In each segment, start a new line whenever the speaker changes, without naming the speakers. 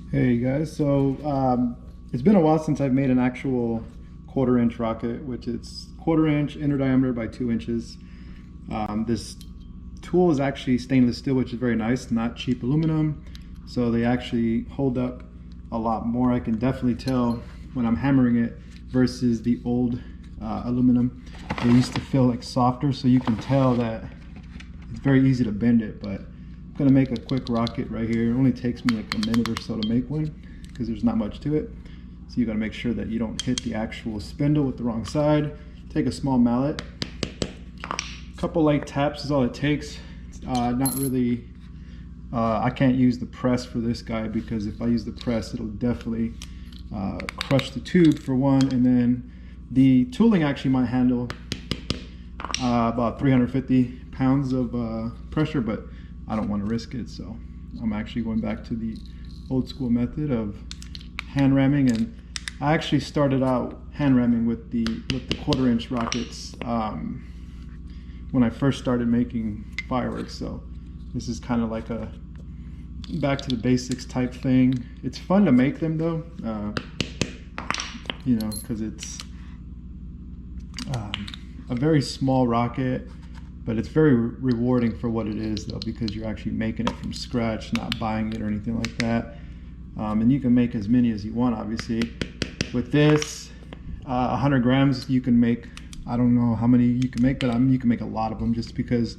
Hey guys, so it's been a while since I've made an actual 1/4 inch rocket, which is 1/4 inch inner diameter by 2 inches. This tool is actually stainless steel, which is very nice, not cheap aluminum. So they actually hold up a lot more. I can definitely tell when I'm hammering it versus the old aluminum. They used to feel like softer, so you can tell that it's very easy to bend it, but I'm gonna make a quick rocket right here. It only takes me like a minute or so to make one because there's not much to it. So you gotta make sure that you don't hit the actual spindle with the wrong side. Take a small mallet. A couple light taps is all it takes. It's not really, I can't use the press for this guy because if I use the press, it'll definitely crush the tube for one, and then the tooling actually might handle about 350 pounds of pressure, but I don't want to risk it, so I'm actually going back to the old school method of hand ramming. And I actually started out hand ramming with the 1/4 inch rockets when I first started making fireworks, so this is kind of like a back to the basics type thing. It's fun to make them though, you know, because it's a very small rocket, but it's very rewarding for what it is though, because you're actually making it from scratch, not buying it or anything like that. And you can make as many as you want, obviously. With this, 100 grams, you can make, I don't know how many you can make, but you can make a lot of them just because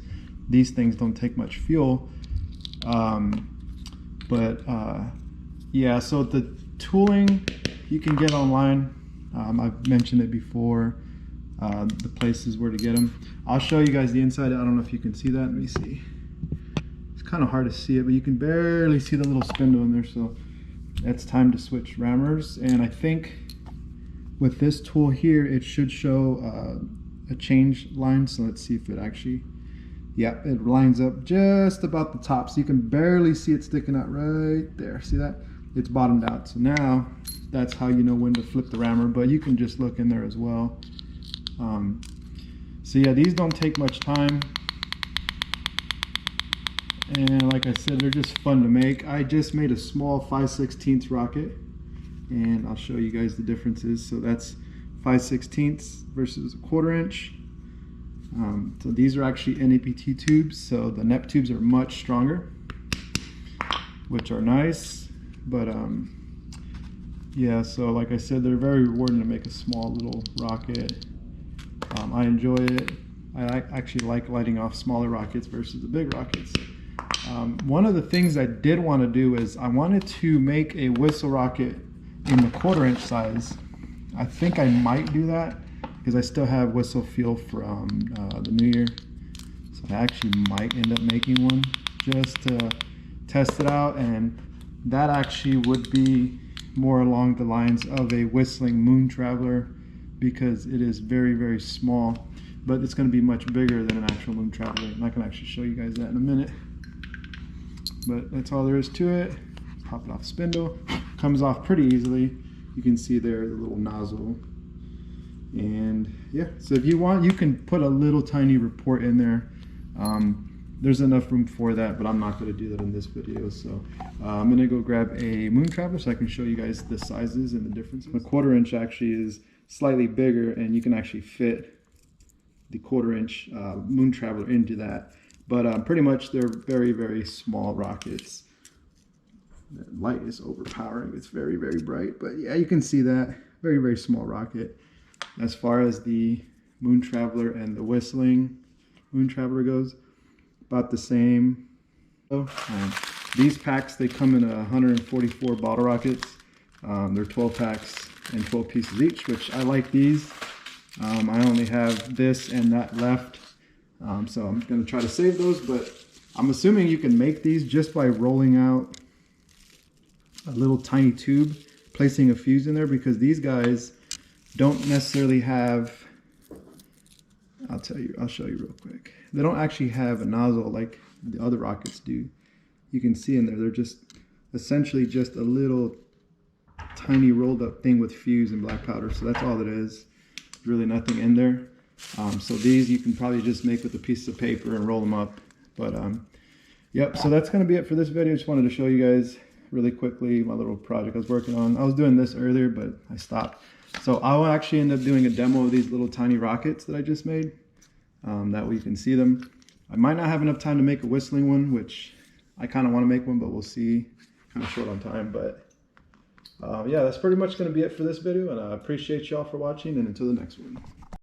these things don't take much fuel. Yeah, so the tooling you can get online. I've mentioned it before, the places where to get them. I'll show you guys the inside. I don't know if you can see that. Let me see. It's kind of hard to see it, but you can barely see the little spindle in there, so it's time to switch rammers. And I think with this tool here, it should show a change line. So let's see if it actually, yeah, it lines up just about the top. So you can barely see it sticking out right there. See that? It's bottomed out. So now that's how you know when to flip the rammer, but you can just look in there as well. So yeah, these don't take much time. And like I said, they're just fun to make. I just made a small 5/16 rocket, and I'll show you guys the differences. So that's 5/16 versus a 1/4 inch. So these are actually NAPT tubes, so the NEP tubes are much stronger, which are nice. But yeah, so like I said, they're very rewarding to make a small little rocket. I enjoy it. I actually like lighting off smaller rockets versus the big rockets. One of the things I did want to do is I wanted to make a whistle rocket in the 1/4 inch size. I think I might do that because I still have whistle fuel from the New Year. So I actually might end up making one just to test it out, and that actually would be more along the lines of a whistling moon traveler because it is very, very small, but it's going to be much bigger than an actual moon traveler, and I can actually show you guys that in a minute. But that's all there is to it. Pop it off spindle. Comes off pretty easily. You can see there the little nozzle. And yeah, so if you want, you can put a little tiny report in there. There's enough room for that, but I'm not going to do that in this video. So I'm going to go grab a moon traveler so I can show you guys the sizes and the differences. The 1/4 inch actually is slightly bigger, and you can actually fit the 1/4 inch moon traveler into that. But pretty much they're very, very small rockets. The light is overpowering. It's very, very bright. But yeah, you can see that. Very, very small rocket. As far as the moon traveler and the whistling moon traveler goes, about the same. These packs, they come in 144 bottle rockets. They're 12 packs and 12 pieces each, which I like these. I only have this and that left. So I'm going to try to save those, but I'm assuming you can make these just by rolling out a little tiny tube, placing a fuse in there, because these guys don't necessarily have, I'll show you real quick. They don't actually have a nozzle like the other rockets do. You can see in there, they're just essentially just a little tiny rolled up thing with fuse and black powder. So that's all it is. Really nothing in there. So these you can probably just make with a piece of paper and roll them up. But yep, so that's going to be it for this video. Just wanted to show you guys really quickly my little project I was working on. I was doing this earlier, but I stopped. So I will actually end up doing a demo of these little tiny rockets that I just made. That way you can see them. I might not have enough time to make a whistling one, which I kind of want to make one, but we'll see. Kind of short on time, but yeah, that's pretty much going to be it for this video, and I appreciate y'all for watching, and until the next one.